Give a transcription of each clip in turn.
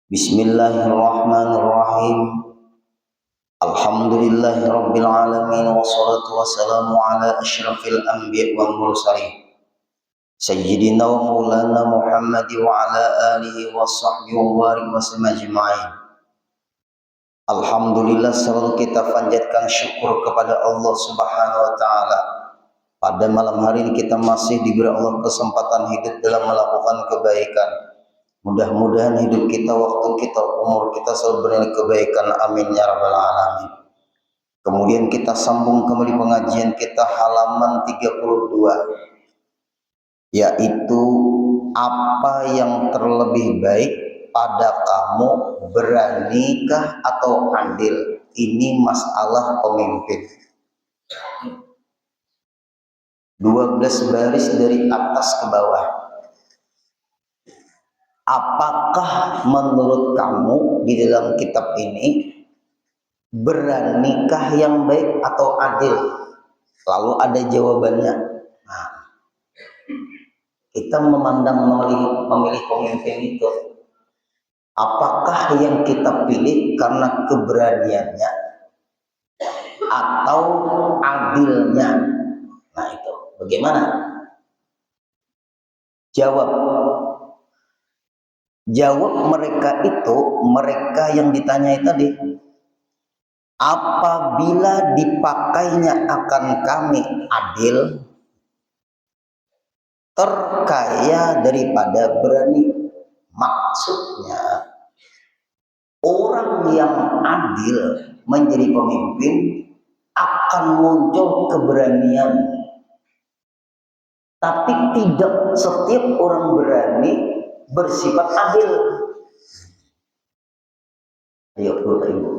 Bismillahirrahmanirrahim. Alhamdulillahirabbil alamin wassalatu wassalamu ala asyrafil anbiya'i wal mursalin. Sayyidina wa maulana Muhammad wa ala alihi wa sahbihi wa barik wa sallam ajma'in. Alhamdulillah, selalu kita panjatkan syukur kepada Allah Subhanahu wa taala. Pada malam hari ini kita masih diberi Allah kesempatan hidup dalam melakukan kebaikan. Mudah-mudahan hidup kita, waktu kita, umur kita selalu bernilai kebaikan. Amin ya rabbal alamin. Kemudian kita sambung kembali pengajian kita halaman 32, yaitu apa yang terlebih baik pada kamu, beranikah atau adil? Ini masalah pemimpin. 12 baris dari atas ke bawah. Apakah menurut kamu di dalam kitab ini beranikah yang baik atau adil? Lalu ada jawabannya. Nah, kita memandang memilih pemimpin itu, apakah yang kita pilih karena keberaniannya atau adilnya? Nah itu bagaimana? Jawab mereka itu, mereka yang ditanyai tadi, apabila dipakainya akan kami adil, terkaya daripada berani. Maksudnya orang yang adil menjadi pemimpin akan muncul keberanian. Tapi tidak setiap orang berani bersifat adil. Ayo Bapak Ibu.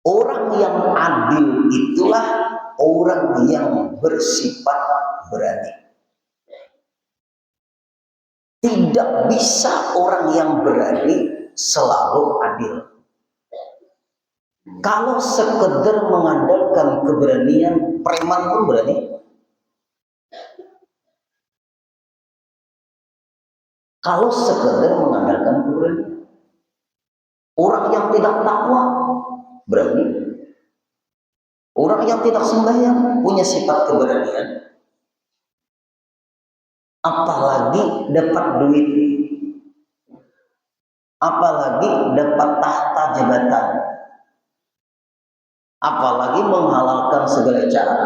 Orang yang adil itulah orang yang bersifat berani. Tidak bisa orang yang berani selalu adil. Kalau sekedar mengandalkan keberanian, preman pun berani. Kalau sekedar mengandalkan keberanian, orang yang tidak takwa berani. Orang yang tidak sembahyang punya sifat keberanian. Apalagi dapat duit, apalagi dapat tahta jabatan, apalagi menghalalkan segala cara.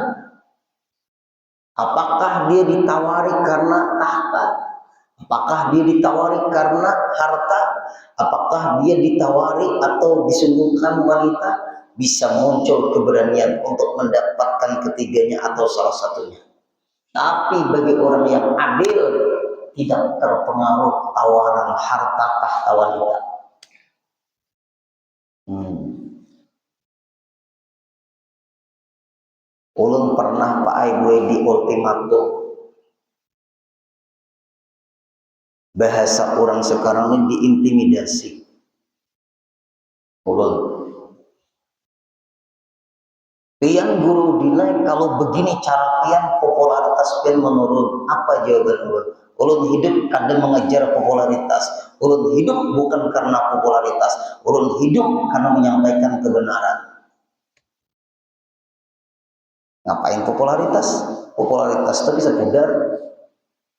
Apakah dia ditawari karena tahta? Apakah dia ditawari karena harta? Apakah dia ditawari atau disuguhkan wanita? Bisa muncul keberanian untuk mendapatkan ketiganya atau salah satunya. Tapi bagi orang yang adil, tidak terpengaruh tawaran harta tahta wanita. Ulun pernah Pak Aibu di ultimatum. Bahasa orang sekarang ini diintimidasi. Ulun. Pian guru dinilai kalau begini cara pian popularitas pian menurun. Apa jawaban ulun? Ulun hidup kadang mengejar popularitas. Ulun hidup bukan karena popularitas. Ulun hidup karena menyampaikan kebenaran. Ngapain popularitas? Popularitas itu bisa pudar.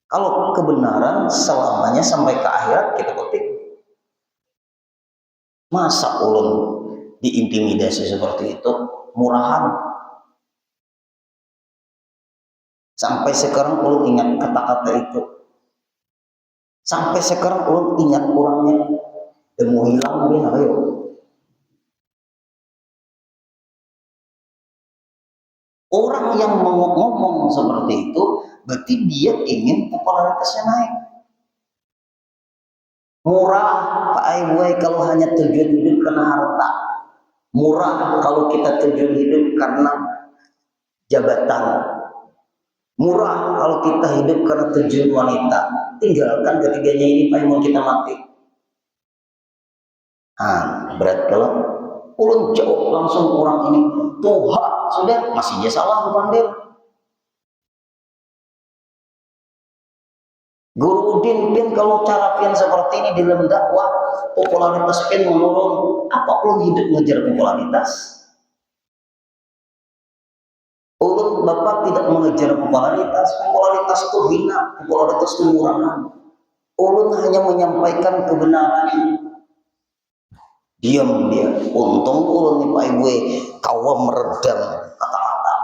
Kalau kebenaran selamanya sampai ke akhirat kita petik. Masa ulun diintimidasi seperti itu? Murahan. Sampai sekarang ulun ingat kata-kata itu. Sampai sekarang ulun ingat orangnya. Demu hilang dia ayo. Orang yang ngomong seperti itu berarti dia ingin popularitasnya naik. Murah Pak Aibu kalau hanya tujuan hidup karena harta. Murah kalau kita tujuan hidup karena jabatan. Murah kalau kita hidup karena tujuan wanita. Tinggalkan ketiganya ini Pak Aibu, kita mati. Berat kalau ulun jawab langsung orang ini, Tuhan sudah masih dia salah bukan dia. Guru Udin pian kalau cara pian seperti ini di dalam dakwah popularitas pian menurun, apa ulun hidup ngejar popularitas? Ulun Bapak tidak mengejar popularitas, popularitas itu hina, popularitas itu murahan. Ulun hanya menyampaikan kebenaran. Diam dia, untung ulun nih Pak Ibu kawam meredam kata-kata.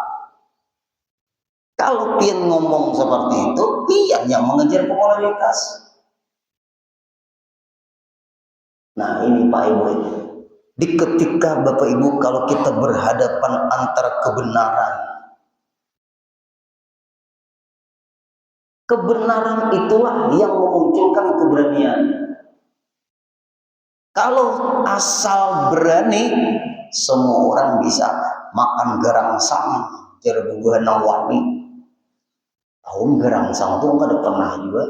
Kalau pian ngomong seperti itu, pian yang mengejar popularitas. Nah ini Pak Ibu, di ketika Bapak Ibu kalau kita berhadapan antara kebenaran itulah yang memunculkan keberanian. Kalau asal berani, semua orang bisa makan garangsang, jadi bubuhan wani. Tahun garangsang tuh nggak ada pernah juga.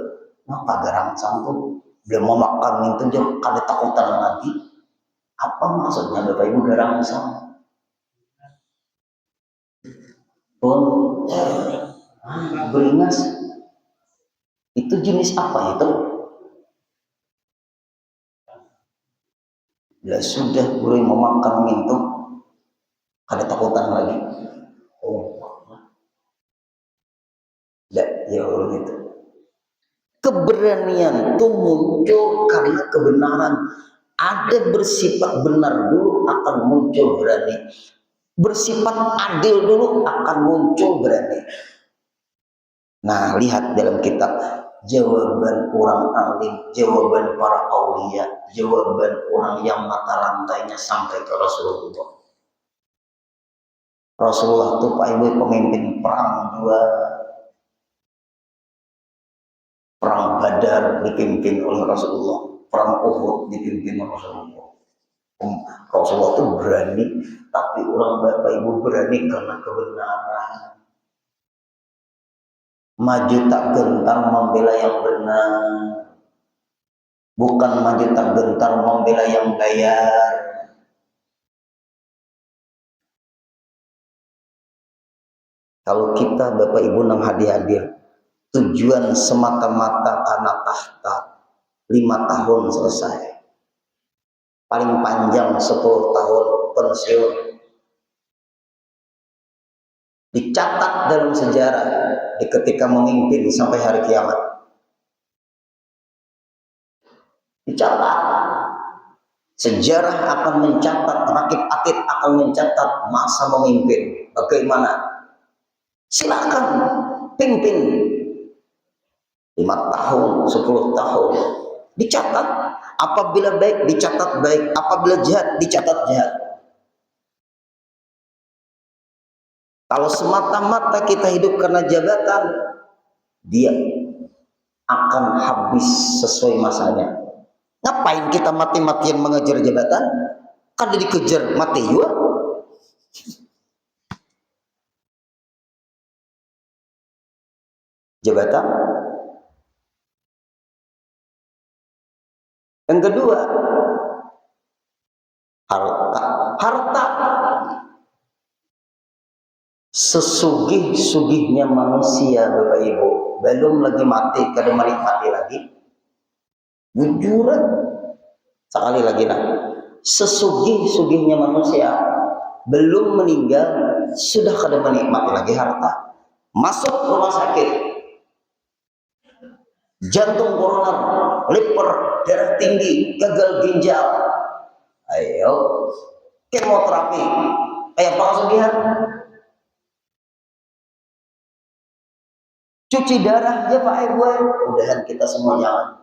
Maka garangsang tuh dia mau makan itu dia kada takutan lagi. Apa maksudnya Bapak Ibu garangsang? Pun beringas itu jenis apa itu? Ya sudah boleh memakan itu ada takutan lagi. Oh, ya gitu. Keberanian itu muncul karena kebenaran. Ada bersifat benar dulu akan muncul berani. Bersifat adil dulu akan muncul berani. Nah, lihat dalam kitab jawaban orang alim, jawaban para aulia, jawaban orang yang mata rantainya sampai ke Rasulullah. Rasulullah itu Pak Ibu pemimpin perang juga. Perang Badar dipimpin oleh Rasulullah, perang Uhud dipimpin oleh Rasulullah. Rasulullah itu berani, tapi orang Bapak Ibu berani karena kebenaran. Maju tak gentar membela yang benar, bukan maju tak gentar membela yang bayar. Kalau kita Bapak Ibu nang hadir tujuan semata-mata karena tahta 5 tahun selesai, paling panjang 10 tahun pensiun, dicatat dalam sejarah di ketika memimpin sampai hari kiamat. Dicatat, sejarah akan mencatat, rakib atid akan mencatat masa memimpin bagaimana. Silakan pimpin 5 tahun, 10 tahun, dicatat. Apabila baik dicatat baik, apabila jahat dicatat jahat. Kalau semata-mata kita hidup karena jabatan, dia akan habis sesuai masanya. Ngapain kita mati-matian mengejar jabatan? Kan dikejar mati juga. Jabatan. Yang kedua, harta. Harta sesugih-sugihnya manusia Bapak Ibu, belum lagi mati, kada menikmati lagi. Jujuran sekali lagi lah, sesugih-sugihnya manusia belum meninggal sudah kada menikmati lagi harta. Masuk rumah sakit, jantung koroner, liver, darah tinggi, gagal ginjal, ayo kemoterapi, kayak apa kesugihan? Cuci darah ya Pak Ibu, mudahan kita semua jangan.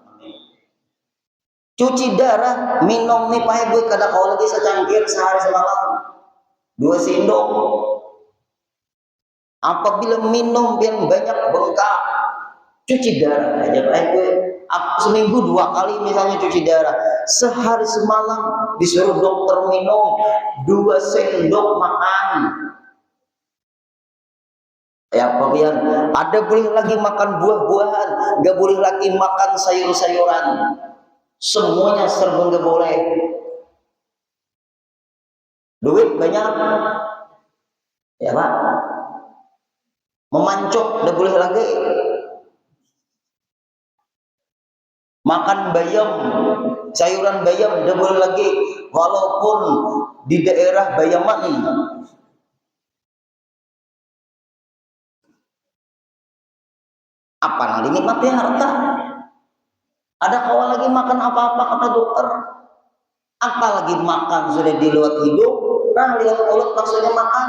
Cuci darah, minum nih Pak Ibu, kada kau lagi secangkir sehari semalam, 2 sendok. Apabila minum yang banyak bengkak, cuci darah aja Pak Ibu. Seminggu 2 kali misalnya cuci darah, sehari semalam disuruh dokter minum 2 sendok makan. Ya Fabian, ada boleh lagi makan buah-buahan, nggak boleh lagi makan sayur-sayuran, semuanya serba nggak boleh. Duit banyak, ya Pak, memancok nggak boleh lagi. Makan bayam, sayuran bayam tidak boleh lagi, walaupun di daerah Bayaman. Apa nanti nikmati harta? Ada kawan lagi makan apa-apa kata dokter. Apa lagi makan sudah di luar hidup? Nah, lihat mulut maksudnya makan.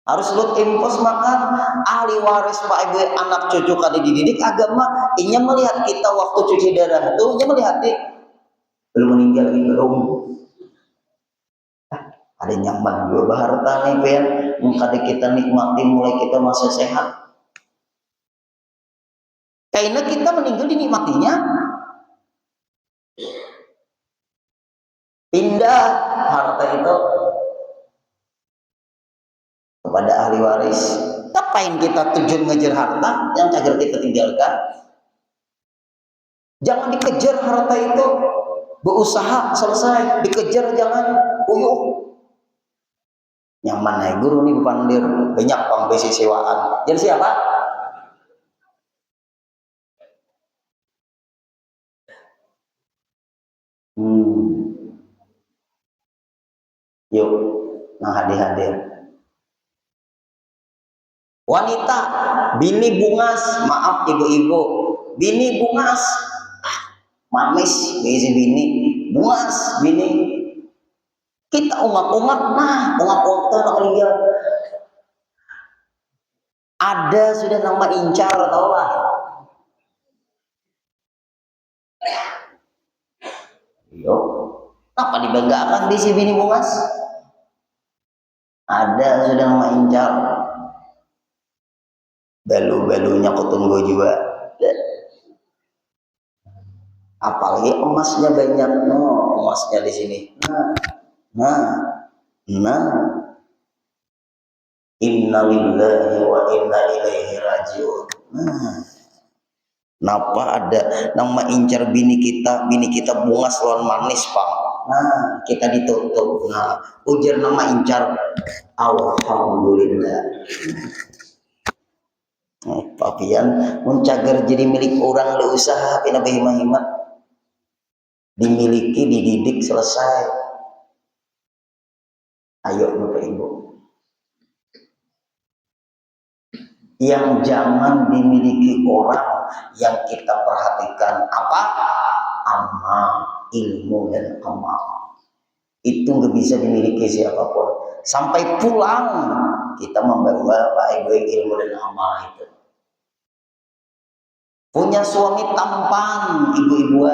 Harus lu impos makan. Ahli waris Pak Ibu anak cucu kali dididik agama. Inya melihat kita waktu cuci darah itu, inya melihat belum meninggal lagi belum. Ada nyaman juga harta nih pen. Mungkin kita nikmati mulai kita masih sehat. Karena kita meninggal dinikmatinya. Pindah harta itu kepada ahli waris. Ngapain kita tujuan ngejar harta yang cagar kita tinggalkan? Jangan dikejar harta itu, berusaha selesai. Dikejar jangan uyuh. Nyaman naik guru nih pandir banyak pang besi sewaan. Jadi siapa? Yuk, nah hadir. Wanita, bini bungas, maaf ibu-ibu, bini bungas, mamis, bini bungas, bini. Kita ungap-ungap, nah ungap-ungap tuh nak lihat. Ada sudah nama incar, tau lah. Yuk, apa dibanggakan di si bini bungas? Ada sudah nama incar. Balu-balunya aku tunggu juga. Apalagi emasnya banyak, no, emasnya di sini. Nah, inna lillahi wa inna ilaihi rajiun. Napa ada nama incar bini kita bungas lawan manis pak. Nah, kita ditutup. Nah, ujar nama incar, alhamdulillah. Papian mencagar jadi milik orang le usaha pina himat dimiliki dididik selesai. Ayo Bapak Ibu, yang jangan dimiliki orang yang kita perhatikan apa? Amal, ilmu dan amal. Itu nggak bisa dimiliki siapapun. Sampai pulang kita membawa Pak Ibu ilmu dan amal itu. Punya suami tampan, ibu-ibu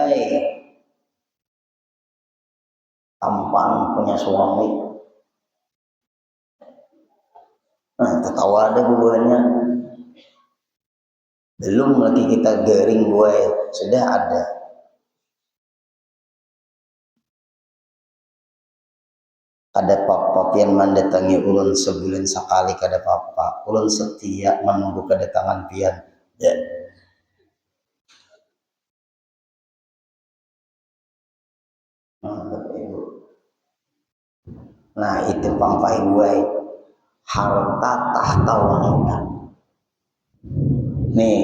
tampan punya suami. Nah, ketawa ada buahnya. Belum lagi kita garing buah, sudah ada. Ada papa yang mendatangi ulun sebulan sekali kada papa. Ulun setia menunggu kedatangan pian. Ya. Nah, itu pampai gue harta tahta wanita. Nih,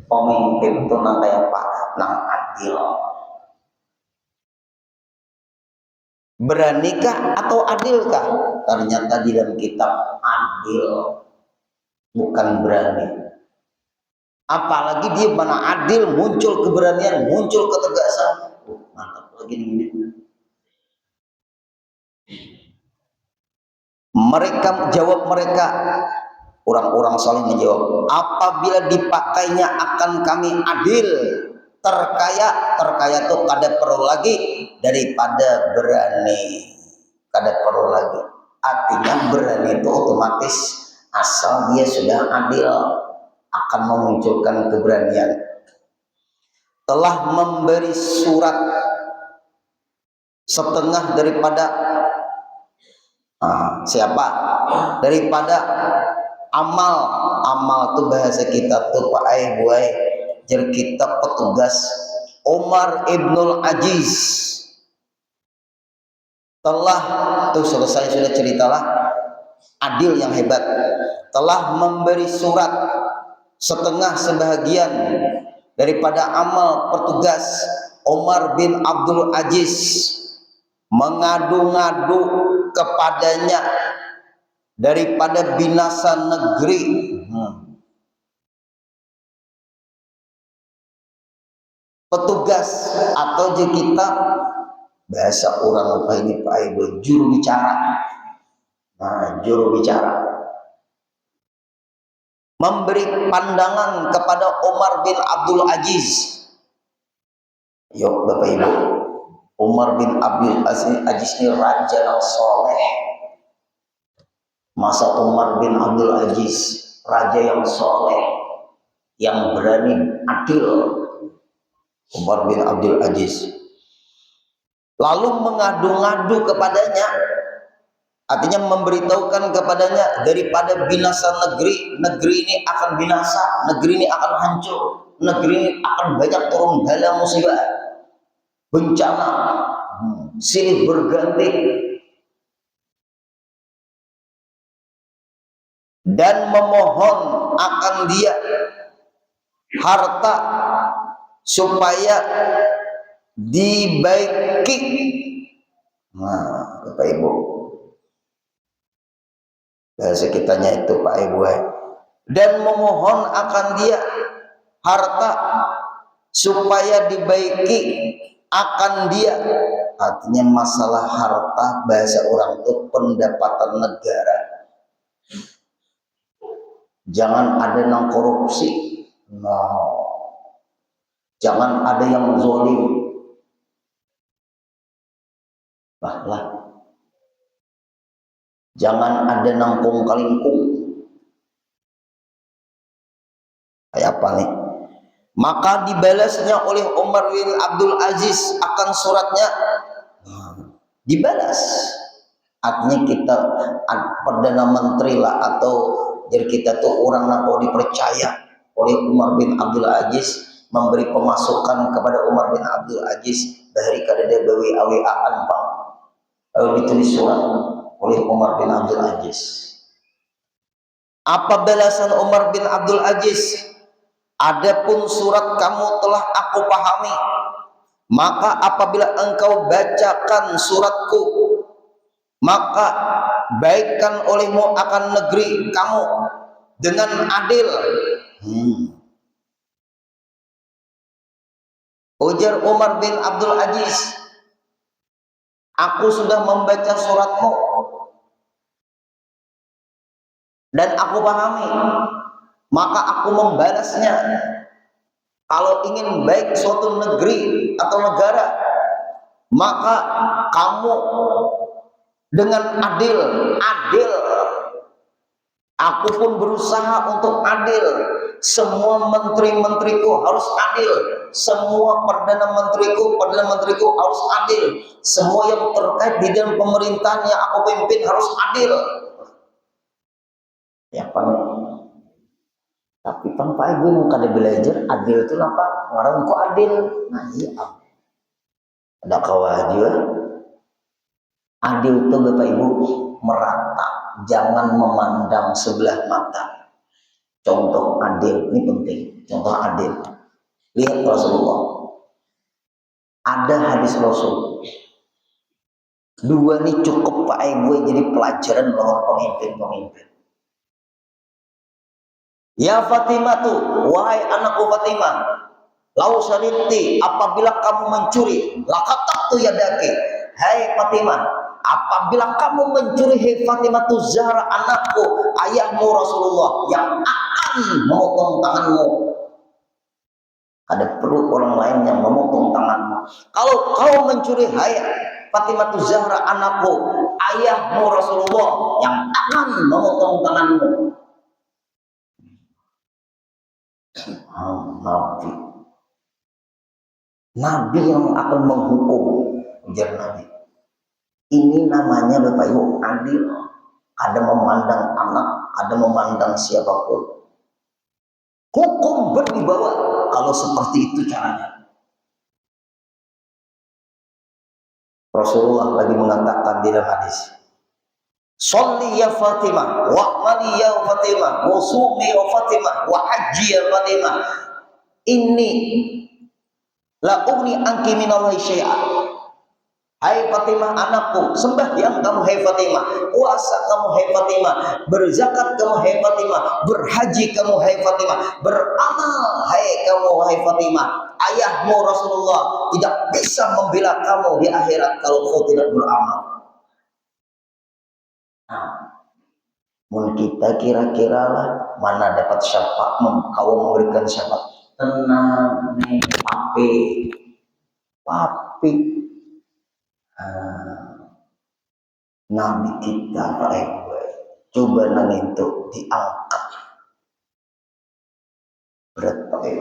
pemimpin itu nang kayak Pak, nang adil. Beranikah atau adilkah? Ternyata di dalam kitab adil, bukan berani. Apalagi dia mana adil, muncul keberanian, muncul ketegasan. Mantap lagi ini. Mereka orang-orang saling menjawab, apabila dipakainya akan kami adil. Terkaya itu kada perlu lagi daripada berani, kada perlu lagi. Artinya berani itu otomatis asal dia sudah adil akan memunculkan keberanian. Telah memberi surat setengah daripada siapa? Daripada amal itu bahasa kita tuh Pak buai jar kita petugas Umar Ibnul Aziz telah tuh selesai sudah ceritalah adil yang hebat telah memberi surat setengah sebahagian daripada amal petugas Umar bin Abdul Aziz mengadu-ngadu kepadanya daripada binasa negeri. Petugas atau kita bahasa orang apa ini Pak Ibu, juru bicara. Nah, juru bicara memberi pandangan kepada Umar bin Abdul Aziz. Yuk Bapak Ibu, Umar bin Abdul Aziz ini raja yang soleh. Masa Umar bin Abdul Aziz raja yang soleh, yang berani, adil. Umar bin Abdul Aziz lalu mengadu-ngadu kepadanya, artinya memberitahukan kepadanya daripada binasa negeri, negeri ini akan binasa, negeri ini akan hancur, negeri ini akan banyak turun bala musibah, bencana, silih berganti, dan memohon akan dia harta supaya dibaiki. Nah, Bapak Ibu, bahasa kitanya itu Pak Ibu, dan memohon akan dia harta supaya dibaiki akan dia. Artinya masalah harta bahasa orang itu pendapatan negara. Jangan ada yang korupsi, jangan ada yang zolim. Bahlah, jangan ada nangkung kalingkung. Kayak apa nih? Maka dibalasnya oleh Umar bin Abdul Aziz akan suratnya, dibalas. Artinya kita perdana menteri lah, atau jadi kita tuh orang yang mau dipercaya oleh Umar bin Abdul Aziz, memberi pemasukan kepada Umar bin Abdul Aziz dari kadada bawi awi anpang. Lalu ditulis surat oleh Umar bin Abdul Aziz. Apa balasan Umar bin Abdul Aziz? Adapun surat kamu telah aku pahami, maka apabila engkau bacakan suratku, maka baikkan olehmu akan negeri kamu dengan adil. Ujar Umar bin Abdul Aziz, aku sudah membaca suratmu dan aku pahami, maka aku membalasnya. Kalau ingin baik suatu negeri atau negara, maka kamu dengan adil. Aku pun berusaha untuk adil. Semua menteri-menteriku harus adil. Semua perdana menteriku harus adil. Semua yang terkait di dalam pemerintahan yang aku pimpin harus adil. Ya Pak. Tapi Pak Ibu mau kada belajar adil itu apa? Orang kok adil? Nah iya. Ada kewajiban. Adil itu Bapak Ibu merata, jangan memandang sebelah mata. Contoh adil ini penting. Contoh adil. Lihat Rasulullah. Ada hadis Rasul. Dua ini cukup Pak Ibu jadi pelajaran bahwa pemimpin-pemimpin. Ya Fatimah tuh, wahai anakku Fatimah, lau syariti, apabila kamu mencuri, lakatak tuh yadaki. Hai Fatimah, apabila kamu mencuri, hai Fatimah tuh Zahra anakku, ayahmu Rasulullah yang akan memotong tanganmu. Ada perlu orang lain yang memotong tanganmu. Kalau kau mencuri, hai Fatimah tuh Zahra anakku, ayahmu Rasulullah yang akan memotong tanganmu. Nabi yang akan menghukum, ujar Nabi. Ini namanya Bapak Ibu adil. Ada memandang anak, ada memandang siapapun. Hukum berwibawa kalau seperti itu caranya. Rasulullah lagi mengatakan di dalam hadis, Sholli ya Fatimah, wa'mali ya Fatimah, wa sumi ya Fatimah, wa haji ya Fatimah. Ini la ugni anki minallahi syai'a. Hai Fatimah anakku, sembahyang kamu hai Fatimah, puasa kamu hai Fatimah, berzakat kamu hai Fatimah, berhaji kamu hai Fatimah, beramal hai kamu hai Fatimah. Ayahmu Rasulullah tidak bisa membela kamu di akhirat kalau kau tidak beramal. Nah, mun kita kira-kira lah mana dapat syafaat, kau memberikan syafaat. Tenang nih, papi. Nabi kita coba nang itu diangkat berat pakai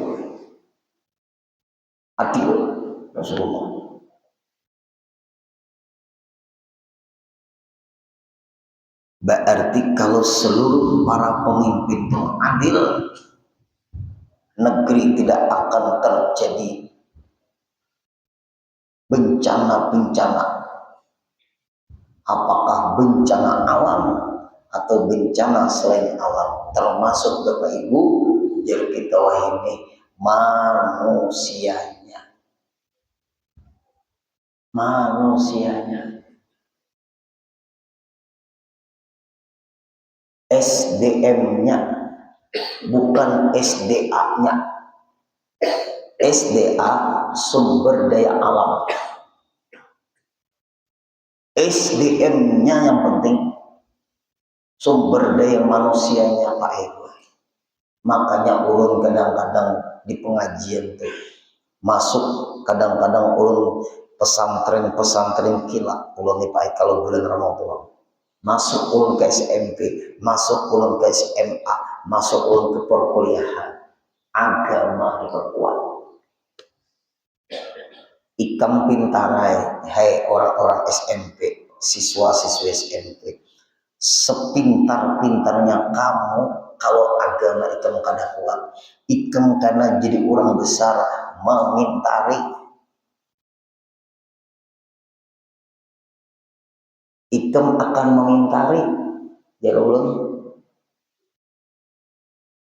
adil Rasulullah. Berarti kalau seluruh para pemimpin itu adil, negeri tidak akan terjadi bencana-bencana, apakah bencana alam atau bencana selain alam, termasuk Bapak Ibu yang kita ini manusianya, SDM-nya bukan SDA-nya. SDA sumber daya alam, SDM-nya yang penting sumber daya manusianya Pak Ibu. Makanya ulun kadang-kadang di pengajian tuh masuk, kadang-kadang ulun pesantren kilat ulun nih Pak kalau bulan Ramadan. Masuk ulun ke SMP, masuk ulun ke SMA, masuk ulun ke perkuliahan. Agama diperkuat. Ikam pintarai, hai orang-orang SMP, siswa-siswi SMP. Sepintar-pintarnya kamu, kalau agama ikam kada kuat, ikam karena jadi orang besar mengintari, ikam akan mengintari. Ya Allah,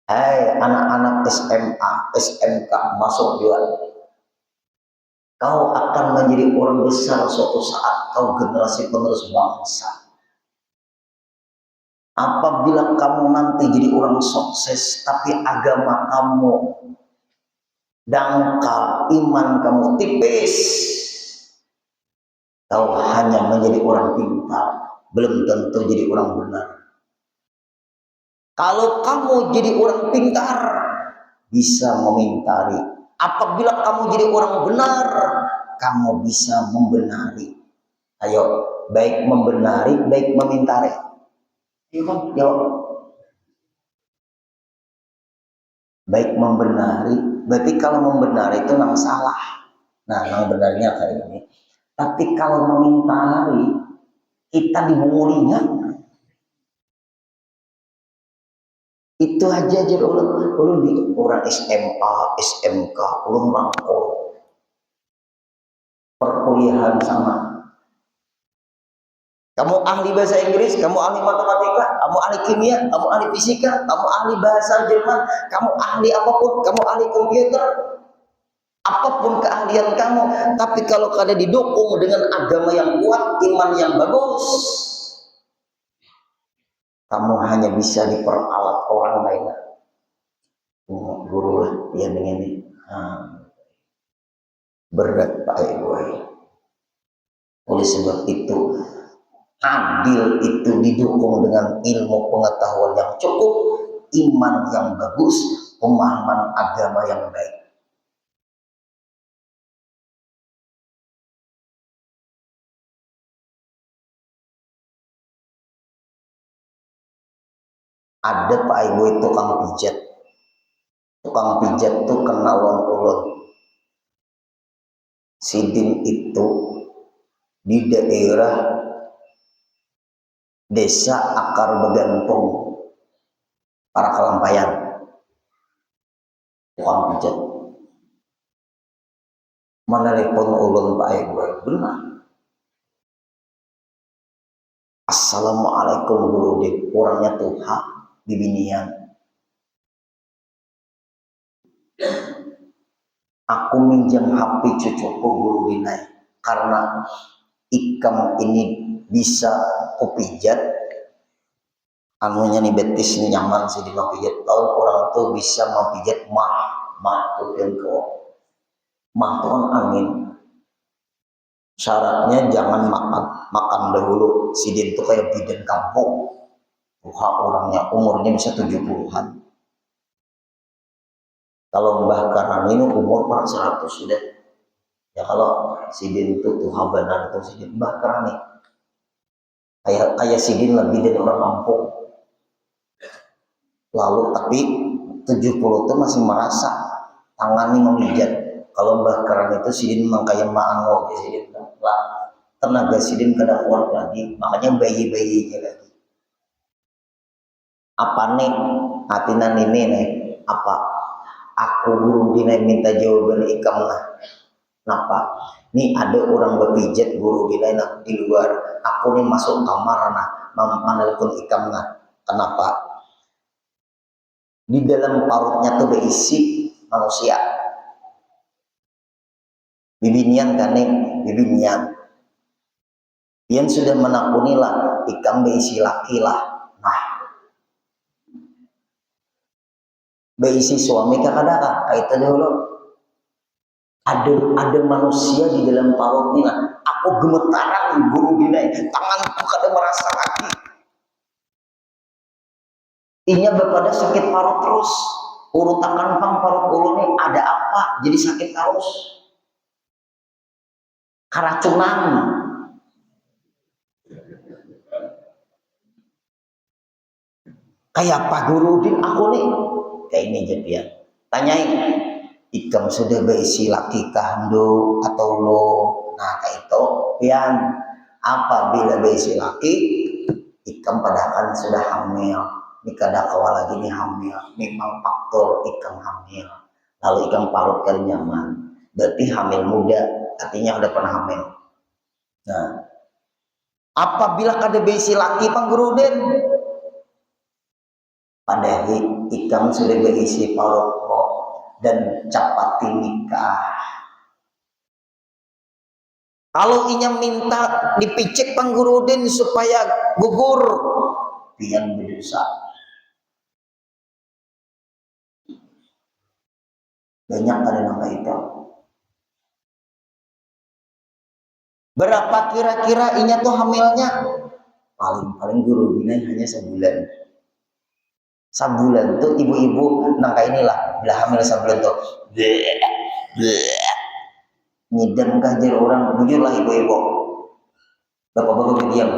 hai anak-anak SMA, SMK masuk juga, kau akan menjadi orang besar suatu saat, kau generasi penerus bangsa. Apabila kamu nanti jadi orang sukses, tapi agama kamu dangkal, iman kamu tipis, kau hanya menjadi orang pintar, belum tentu jadi orang benar. Kalau kamu jadi orang pintar, bisa memintari. Apabila kamu jadi orang benar, kamu bisa membenari. Ayo, baik membenari, baik memintari. Jawab. Baik membenari, berarti kalau membenari itu memang salah. Nah, memang benarnya kayak ini. Tapi kalau memintari, kita dibungulinya. Itu aja jadi ulun di orang SMA, SMK, ulun rangkul. Perkuliahan sama. Kamu ahli bahasa Inggris, kamu ahli matematika, kamu ahli kimia, kamu ahli fisika, kamu ahli bahasa Jerman, kamu ahli apapun, kamu ahli komputer, apapun keahlian kamu, tapi kalau kada didukung dengan agama yang kuat, iman yang bagus, kamu hanya bisa diperalat orang lain. Guru lah, ya begini. Berat Pak Ibu. Oleh sebab itu, adil itu didukung dengan ilmu pengetahuan yang cukup, iman yang bagus, pemahaman agama yang baik. Ada Pak Ibu tukang pijat. Tukang pijat itu kenal ulun. Sidin itu di daerah desa Akar Begantung, para Kalampayan. Tukang pijat. Menelepon ulun Pak Ibu, benar. Assalamualaikum Guru Dik, orangnya Tuhan bibinian. aku minjam HP cucuku guru dinai karena ikam ini bisa kupijat anunya nih betis nyaman sih di pijat. Tahu orang tuh bisa mempijat mah tuh yang ke mah tuh kan angin. Syaratnya jangan makan dahulu. Sidin tuh kayak bidan kampung. Tuhan orangnya umurnya bisa 70-an. Kalau Mbah Karani ini umur 100 sudah. Ya kalau Sidin itu tuh habanan tuh Sidin Mbah Karani. Ayah Sidin lebih dari orang kampung. Lalu tapi 70 itu masih merasa tangannya memijat. Kalau Mbah Karani itu Sidin memang kayak maango ya Sidin lah. Tenaga Sidin kada kuat lagi, makanya bayi-bayinya lagi. Apa nih hatinan ini nih? Apa? Aku guru dinai minta jawaban ikam lah. Kenapa? Nih ada orang berpijat guru dinai di luar. Aku nih masuk kamar nah, menelpon ikam nah. Kenapa? Di dalam parutnya tuh berisi manusia. Bibinian kan nih, bibinian. Yang sudah menakuni lah, ikam berisi laki lah. Nah, berisi suami kakak itu dulu. Ada manusia di dalam parut ini. Nah, aku gemetaran guru dinai, tanganku kada merasa lagi. Inya berpada sakit parut terus. Urutan pang parut ulu nih ada apa? Jadi sakit terus. Keracunan. Kayak Pak Guru Din aku nih kayak ini jadi ya. Tanyain, ikam sudah berisi laki kahando atau lo? Nah kayak itu, pian apabila berisi laki, ikam padahal sudah hamil. Nikada kawal lagi nih hamil, memang faktor ikam hamil. Lalu ikam parutkan nyaman, berarti hamil muda, artinya udah pernah hamil. Nah, apabila kada berisi laki Pak Guru Din, padahal ikam sudah berisi parut dan capati nikah. Kalau inya minta dipicek Pang Guru Din supaya gugur, pian berdosa. Banyak ada nama itu. Berapa kira-kira inya tuh hamilnya? Paling Guru Din hanya sebulan. Sebulan tuh ibu-ibu nangka inilah bila hamil sebulan tuh nyidam kajar orang bujur lah ibu-ibu bapak-bapak diam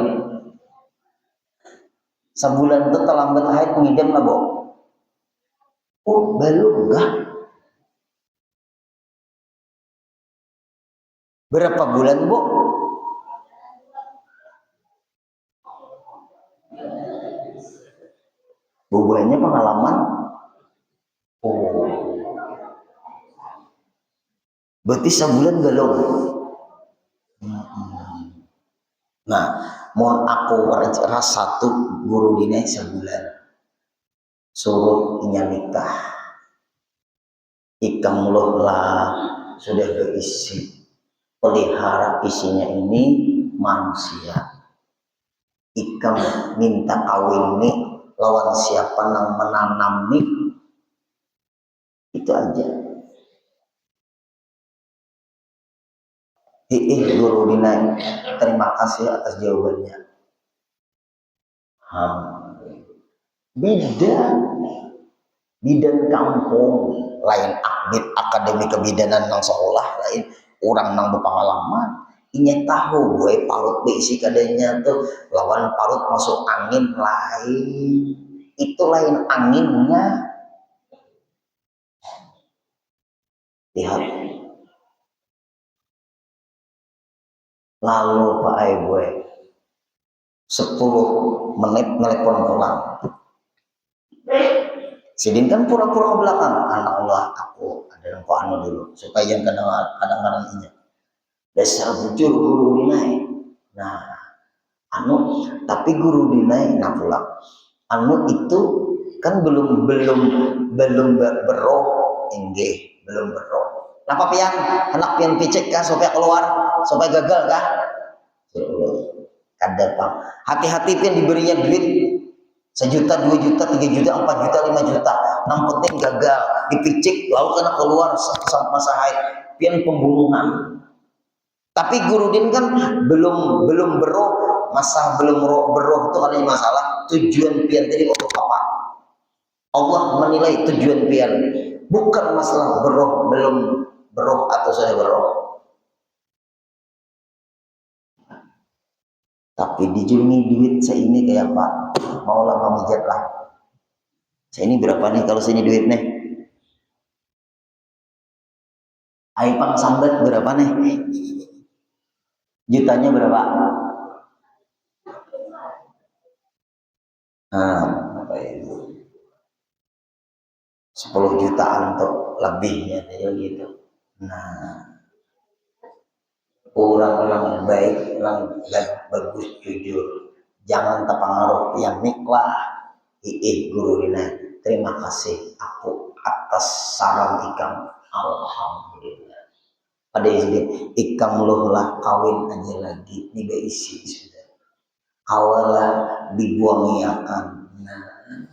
sebulan tuh terlambat haid ngidam lah belum kah berapa bulan bubuhannya pengalaman. Berarti sebulan belum. Nah, mau aku ras satu guru dinai sebulan. Suruh inya nikah. Ikam lah sudah berisi. Pelihara isinya ini manusia. Ikam minta kawin nih lawan siapa yang menanam nih. Itu aja. Guru dinai, terima kasih atas jawabannya. Bidan kampung lain akademi kebidanan nang sekolah lain orang nang berpengalaman inya tahu gue parut besi kadanya tuh lawan parut masuk angin lain itu lain anginnya lihat lalu Pak gue 10 menit nelpon pulang Sidin kan pura-pura ke belakang anak Allah aku ada yang anu dulu supaya yang kadang-kadang ini dasar bujur guru dinai nah tapi guru dinai nah pulang itu kan belum beroh enggak belum beroh Napa pian? Anak pian picek kah supaya keluar, supaya gagal kah? Kada Pak. Hati-hati pian diberinya duit 1 juta, 2 juta, 3 juta, 4 juta, 5 juta. Yang penting gagal, dipicik, lalu kena keluar sampai masa haid. Pian pembunuhan. Tapi Gurudin kan belum beroh, masa belum beroh itu ada masalah. Tujuan pian tadi untuk apa? Allah menilai tujuan pian, bukan masalah beroh, belum beroh atau sudah beroh. Tapi dijungi duit saya ini kayak Pak, maulah memijat lah. Saya ini berapa nih kalau sini duit nih? Aipang sambat berapa nih? Jutanya berapa? Apa itu? 10 jutaan untuk lebihnya gitu. Nah, orang-orang baik, orang bagus, jujur, jangan terpengaruh yang niklah. Guru Dina, terima kasih aku atas saran ikam. Alhamdulillah. Pada ini ikam lah kawin aja lagi, ini isi sudah. Awalah dibuangi akan. Nah,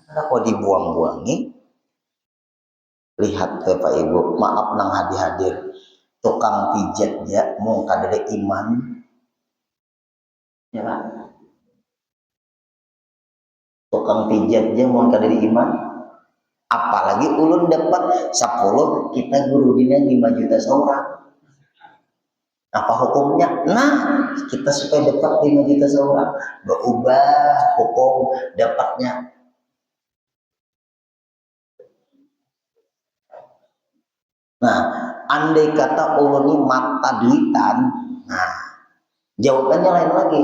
kenapa dibuang-buangi? Lihat Bapak Ibu, maaf nang hadir tukang pijat ya, mau kadade iman, ya Pak. Tukang pijat dia mau kadade iman, apalagi ulun dapat 10, kita guru dina 5 juta seorang. Apa hukumnya? Nah, kita supaya dapat 5 juta seorang, berubah hukum dapatnya. Nah, andai kata ulun ini mata duitan, nah jawabannya lain lagi.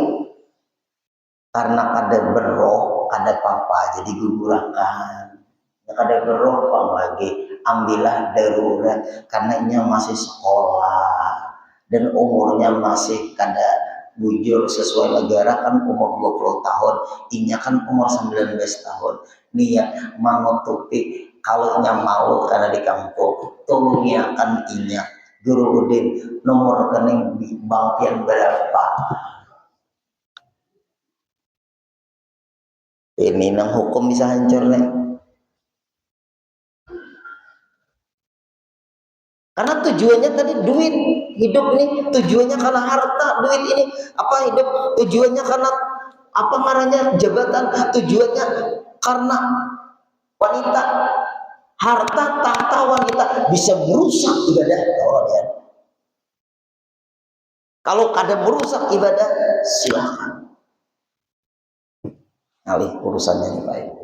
Karena kada beroh, kada apa-apa, jadi gugurakan. Kada beroh apa lagi, ambillah darurat, karena ini masih sekolah dan umurnya masih kada bujur sesuai negara kan umur 20 tahun, inya kan umur 19 tahun. Niat menutupi kalau nya mau karena di kampung, tolongnya kan inya Guru Udin nomor rekening di bank yang berapa? Ini nang hukum bisa hancur nih. Karena tujuannya tadi duit, hidup ini tujuannya karena harta, duit ini apa hidup tujuannya karena apa marahnya jabatan, tujuannya karena wanita, harta, tahta, wanita bisa merusak ibadah Allah ya. Kalau kada merusak ibadah, silahkan. Alih urusannya nih Pak Ibu.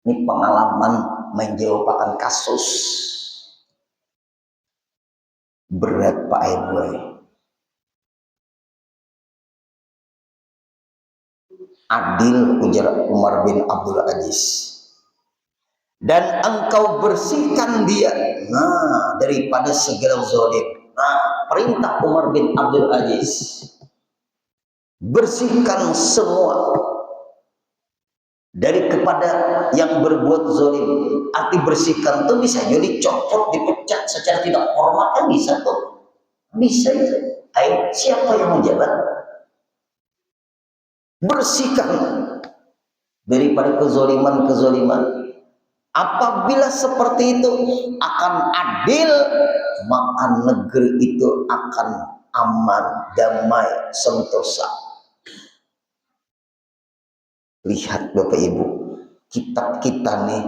Ini pengalaman menjawabkan kasus berat Pak Ibu. Adil ujar Umar bin Abdul Aziz, dan engkau bersihkan dia daripada segala zalim. Perintah Umar bin Abdul Aziz, bersihkan semua dari kepada yang berbuat zalim. Arti bersihkan tuh bisa jadi copot, dipecat secara tidak hormat kan bisa tuh, bisa itu. Siapa yang menjabat? Bersihkan daripada kezaliman. Apabila seperti itu akan adil, maka negeri itu akan aman, damai, sentosa. Lihat Bapak Ibu, kitab kita nih,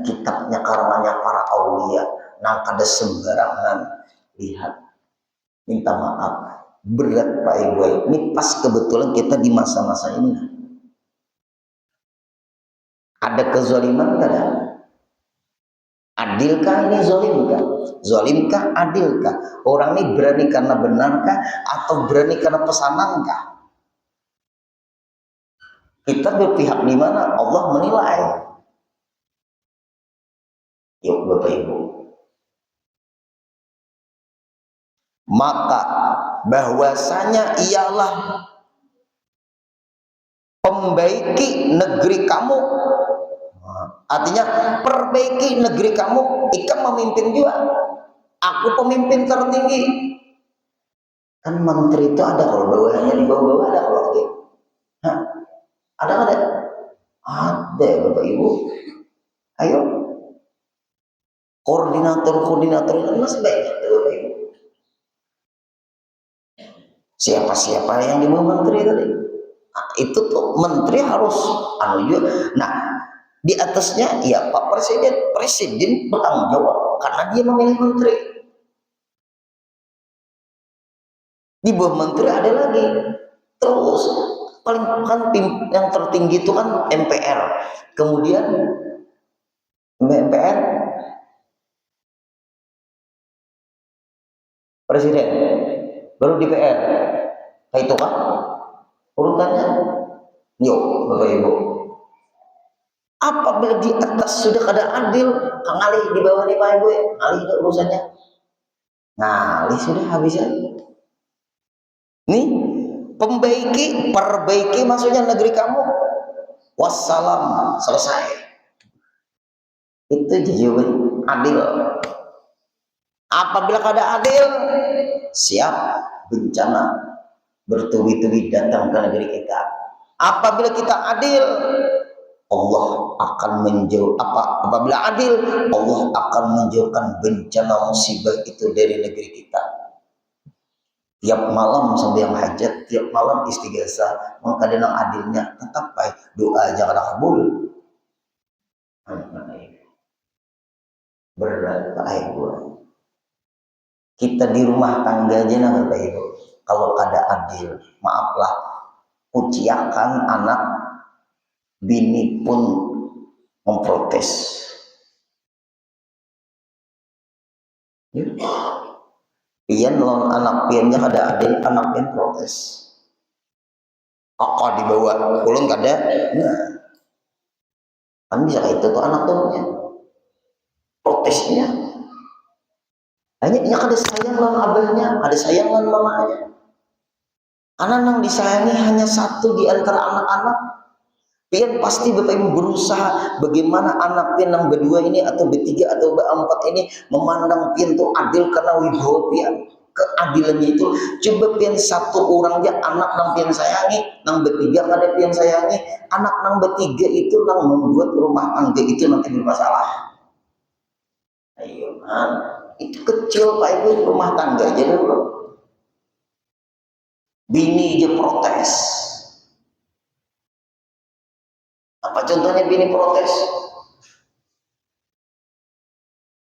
kitabnya karangannya para aulia, nang kada sembarangan. Lihat, minta maaf, berat Pak Ibu. Ini pas kebetulan kita di masa-masa ini. Ada kezaliman kada? Adilkah ini zalimkah? Zalimkah adilkah? Orang ini berani karena benarkah atau berani karena pesanankah? Kita berpihak di mana? Allah menilai. Yuk Bapak Ibu. Maka bahwasanya ialah pembaiki negeri kamu. Artinya perbaiki negeri kamu. Ikam memimpin juga. Aku pemimpin tertinggi. Kan menteri itu ada kalau bawahnya, di bawah-bawah ada kalau lagi. Ada nggak ada? Ada Bapak Ibu. Ayo. Koordinator itu masih banyak Bapak Ibu. Siapa-siapa yang di bawah menteri tadi? Nah, itu tuh menteri harus juga. Nah, di atasnya ya Pak Presiden bertanggung jawab karena dia memilih menteri. Di bawah menteri ada lagi. Terus paling kan yang tertinggi itu kan MPR. Kemudian MPR Presiden, baru DPR. Kayak itu kan urutannya. Yuk Bapak Ibu. Apabila di atas sudah kada adil, Kang Ali di bawah nih Pak Ibu, Ali itu urusannya. Nah, Ali sudah habis ya. Nih, perbaiki maksudnya negeri kamu. Wassalam, selesai. Itu jawaban adil. Apabila kada adil, siap bencana bertubi-tubi datang ke negeri kita. Apabila kita adil, Allah akan apabila adil, Allah akan menjauhkan bencana musibah itu dari negeri kita. Tiap malam sambil hajat, tiap malam istighosah, mengkadang adilnya tetap baik, doa jangan kabul. Berat Pak Ibu. Kita di rumah tangga aja nah Bapak Ibu. Kalau ada adil, maaflah, uciakan anak, bini pun memprotes. Pian lawan anak piannya kada adil, anak pian protes. Kakak dibawa, ulun kada. Nah, kan bisa kayak itu tuh anak tuh protesnya. Hanya kada sayang lawan abahnya, kada sayang lawan mamanya. Karena yang disayangi hanya satu di antara anak-anak. Pian pasti Bapak Ibu berusaha bagaimana anak pian yang berdua ini atau bertiga atau berempat ini memandang pian itu adil karena wibawa pian. Keadilannya itu coba pian satu orang aja anak yang pian sayangi, yang bertiga kada pian sayangi, anak yang bertiga itu yang membuat rumah tangga itu nanti bermasalah. Ayo, itu kecil Pak Ibu rumah tangga aja dulu. Bini aja protes. Apa contohnya bini protes?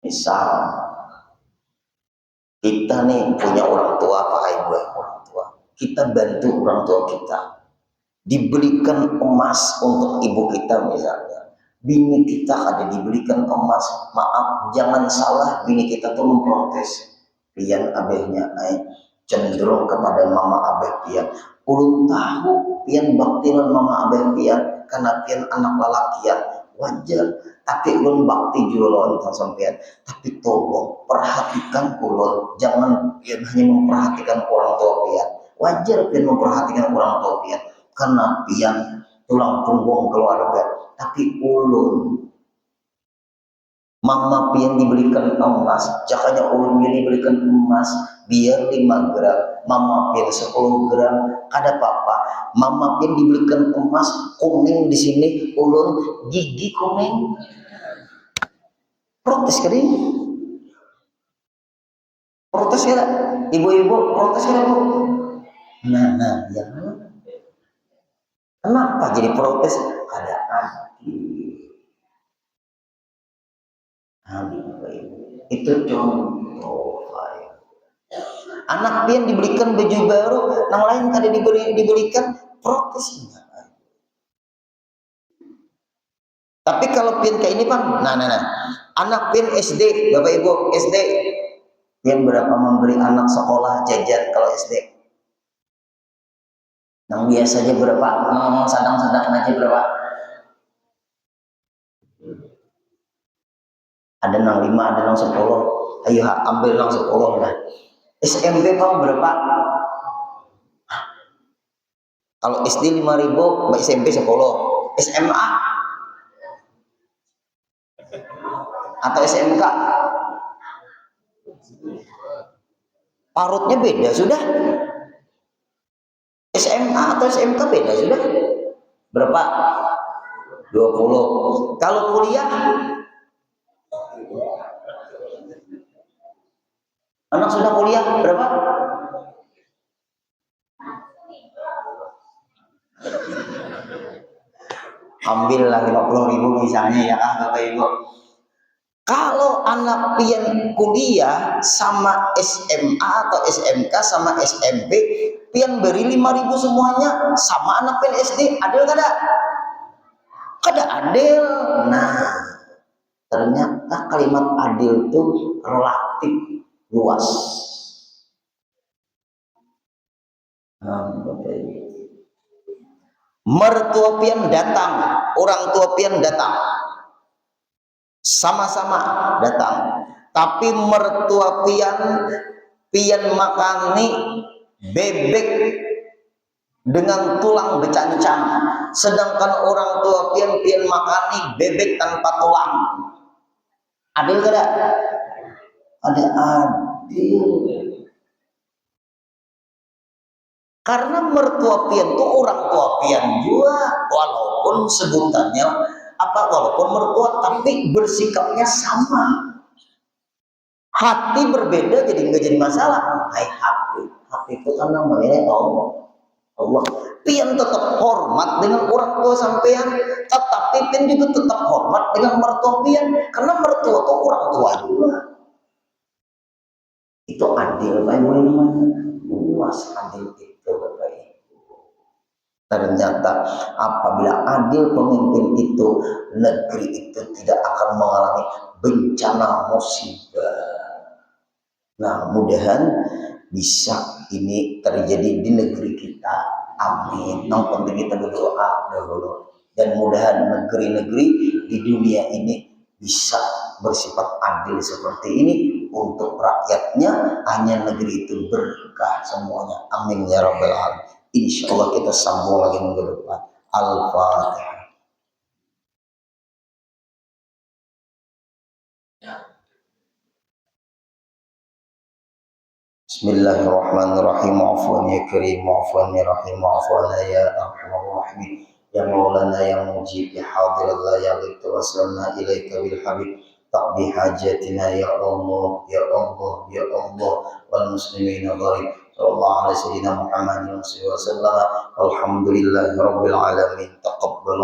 Misal kita nih punya orang tua, Pak Ibu, orang tua. Kita bantu orang tua kita. Dibelikan emas untuk ibu kita misalnya. Bini kita ada dibelikan emas. Maaf, jangan salah bini kita tuh memprotes. Pian abehnya cenderung kepada mama abeh pian. Ulun tahu pian baktilan mama abeh pian karena pian anak lalakian wajar. Tapi ulun bakti jualan sampean. Tapi tolong perhatikan ulun, jangan pian hanya memperhatikan orang tua pian. Wajar pian memperhatikan orang tua pian karena pian tulang punggung keluarga. Tapi ulun mama pian dibelikan emas, jakanya ulun pian dibelikan emas biar 5 gram, mama pian 10 gram, ada apa-apa. Mama pian dibelikan emas kuning di sini, ulun gigi kuning. Protes kan ini? Protes ya, ibu-ibu protes ya bu. Nah, ya. Kenapa jadi protes? Ada itu contoh. Anak pian dibelikan baju baru, yang lain kada dibelikan, protes. Tapi kalau pian kayak ini Bang, nah. Anak pian SD, Bapak Ibu SD, pian berapa memberi anak sekolah jajan kalau SD? Yang biasanya berapa? Sedang-sedang aja berapa? Ada yang 5, ada yang 10. Ayo ambil yang 10 lah. SMP Bang berapa? Kalau SD 5.000, SMP 10. SMA atau SMK? Parutnya beda sudah. SMA atau SMK beda sudah. Berapa? 20. Kalau kuliah, anak sudah kuliah berapa? Ambillah 50.000 misalnya ya Bapak Ibu. Kalau anak pian kuliah sama SMA atau SMK sama SMP, pian beri 5.000 semuanya sama anak pian SD, adil kada? Kada adil. Nah, ternyata kalimat adil itu relatif luas. Mertua pian datang, orang tua pian datang, sama-sama datang, tapi mertua pian makani bebek dengan tulang becancang, sedangkan orang tua pian makani bebek tanpa tulang. Adil kada? Ada adil. Karena mertua pian itu orang tua pian juga, walaupun sebutannya walaupun mertua tapi bersikapnya sama. Hati berbeda jadi nggak jadi masalah. Hati itu kan namanya Allah. Pian tetap hormat dengan orang tua sampean, tetapi pian juga tetap hormat dengan mertua pian, karena mertua itu orang tua juga. Itu adil, Pak Ibu. Luas adil itu, Bapak Ibu. Ternyata apabila adil pemimpin itu, negeri itu tidak akan mengalami bencana musibah. Nah, mudahan bisa ini terjadi di negeri kita. Amin. Yang penting kita berdoa dahulu. Dan mudahan negeri-negeri di dunia ini bisa bersifat adil seperti ini untuk rakyatnya, hanya negeri itu berkah semuanya. Amin ya rabbal alamin. Insya Allah kita sambung lagi minggu depan. Al-Fatihah. Bismillahirrahmanirrahim. Afwan ya karim, afwan ya rahim, afwan ya arhamar rahimin. Ya Maulana ya Mujib ya Hadir Allah ya Ghib tawassalna ilaika bil habib taqdi hajatina ya Allah ya Allah ya Allah wal muslimin gharib. Sallallahu alaihi sayyidina Muhammadin wa sallam. Alhamdulillahi rabbil alamin. Taqabbal